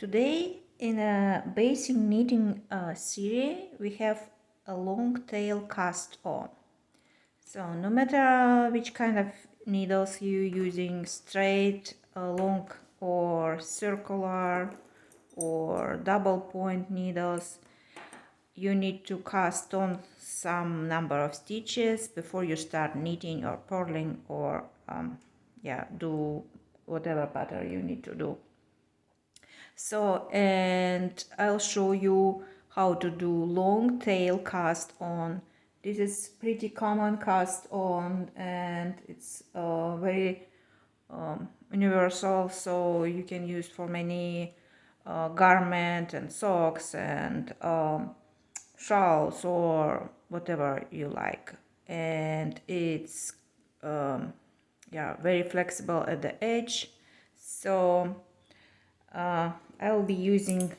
Today in a basic knitting series we have a long tail cast on. So no matter which kind of needles you're using, straight, long or circular or double point needles, you need to cast on some number of stitches before you start knitting or purling or do whatever pattern you need to do. So, and I'll show you how to do long tail cast on. This is pretty common cast on, and it's very universal, so you can use for many garment and socks and shawls or whatever you like. And it's very flexible at the edge. So I'll be using,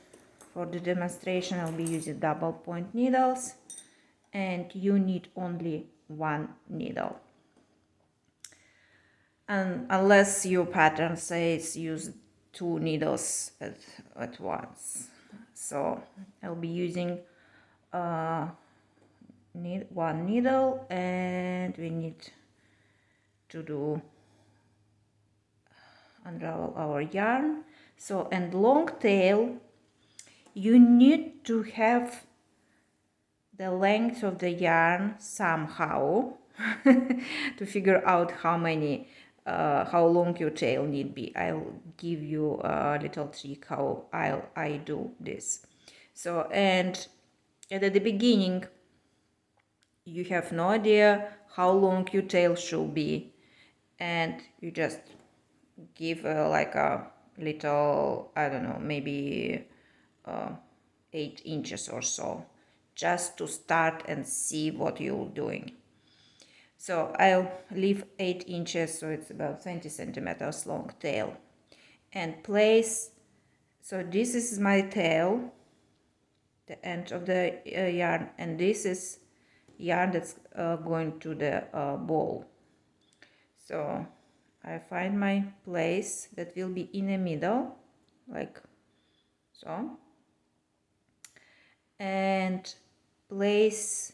for the demonstration, I'll be using double point needles, and you need only one needle. And unless your pattern says use two needles at once. So I'll be using one needle, and we need to unravel our yarn. So, and long tail, you need to have the length of the yarn somehow to figure out how long your tail need be. I'll give you a little trick how I do this. So, and at the beginning you have no idea how long your tail should be, and you just give like a little, I don't know, maybe 8 inches or so, just to start and see what you're doing. So I'll leave 8 inches, so it's about 20 centimeters long tail, and place. So this is my tail, the end of the yarn, and this is yarn that's going to the ball. So I find my place that will be in the middle, like so, and place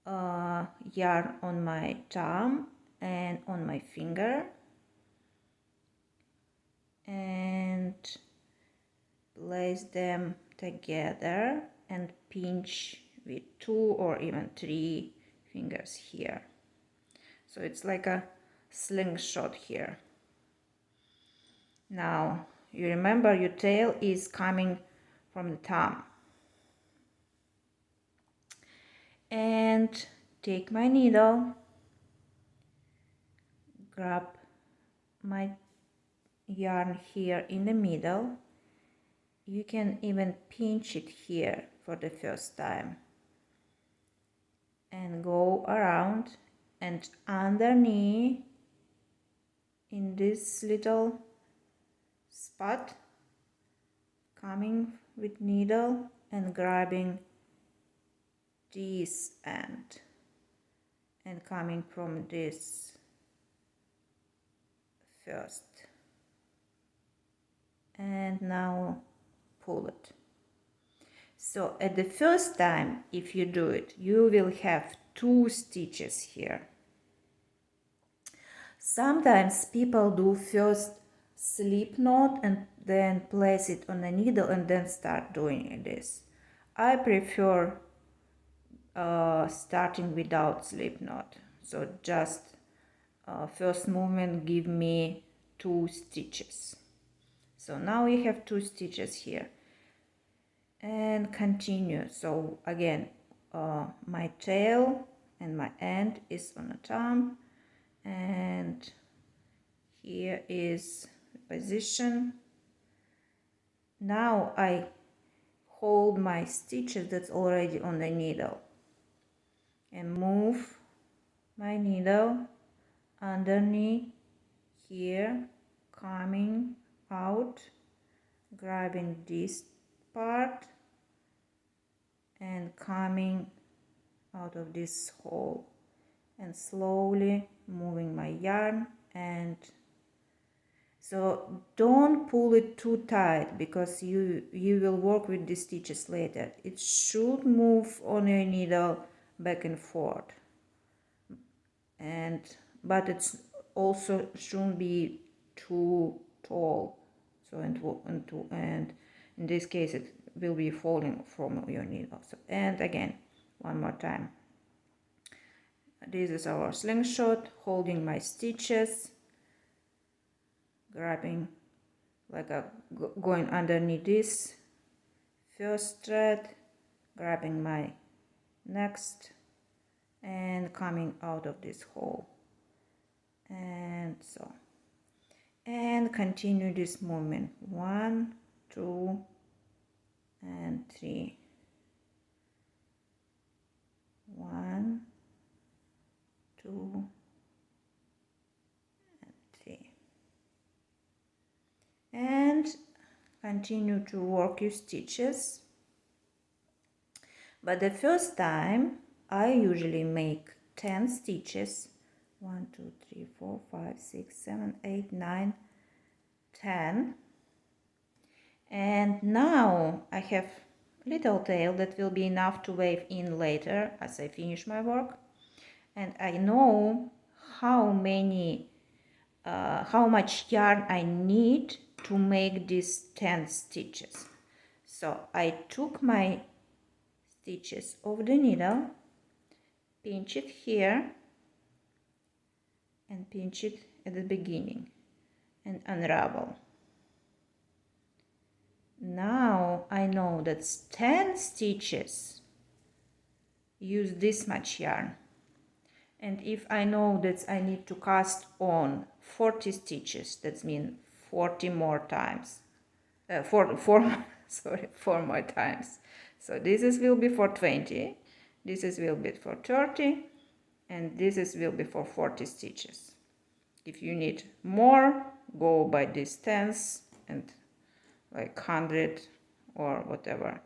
yarn on my thumb and on my finger, and place them together and pinch with 2 or even 3 fingers here. So it's like a slingshot here. Now you remember your tail is coming from the thumb, and take my needle, grab my yarn here in the middle. You can even pinch it here for the first time and go around, and underneath in this little spot, coming with needle and grabbing this end and coming from this first, and now pull it. So at the first time, if you do it, you will have 2 stitches here. Sometimes people do first slip knot and then place it on the needle and then start doing this. I prefer starting without slip knot. So just first movement give me 2 stitches. So now we have 2 stitches here, and continue. So again, my tail and my end is on the thumb, and here is the position. Now I hold my stitches that's already on the needle and move my needle underneath here, coming out, grabbing this part and coming out of this hole, and slowly moving my yarn. And so don't pull it too tight, because you will work with the stitches later. It should move on your needle back and forth, but it's also shouldn't be too tall. So and in this case it will be falling from your needle. So, and again, one more time. This is our slingshot, holding my stitches, grabbing like going underneath this first thread, grabbing my next, and coming out of this hole, and so, and continue this movement. 1, 2, and 3. 1, 2, and 3. And continue to work your stitches. But the first time I usually make 10 stitches. 1, 2, 3, 4, 5, 6, 7, 8, 9, 10. And now I have little tail that will be enough to weave in later as I finish my work. And I know how much yarn I need to make these 10 stitches. So I took my stitches of the needle, pinch it here, and pinch it at the beginning, and unravel. Now I know that 10 stitches use this much yarn. And if I know that I need to cast on 40 stitches, that means 40 more times. 4 more times. So this will be for 20, this will be for 30, and this will be for 40 stitches. If you need more, go by distance and like 100 or whatever.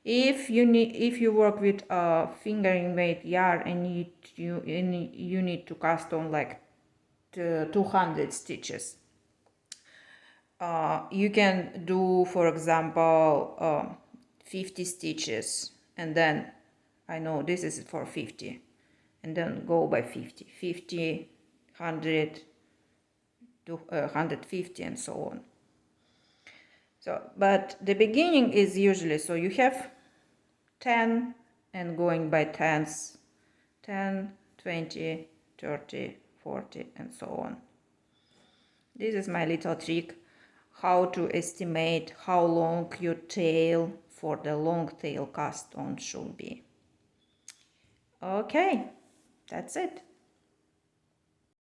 If you work with a fingering weight yarn and you need to cast on like 200 stitches, you can do, for example, 50 stitches, and then I know this is for 50, and then go by 50, 50, 100, 150, and so on. So, but the beginning is usually, so you have 10 and going by tens, 10, 20, 30, 40, and so on. This is my little trick, how to estimate how long your tail for the long tail cast on should be. Okay, that's it.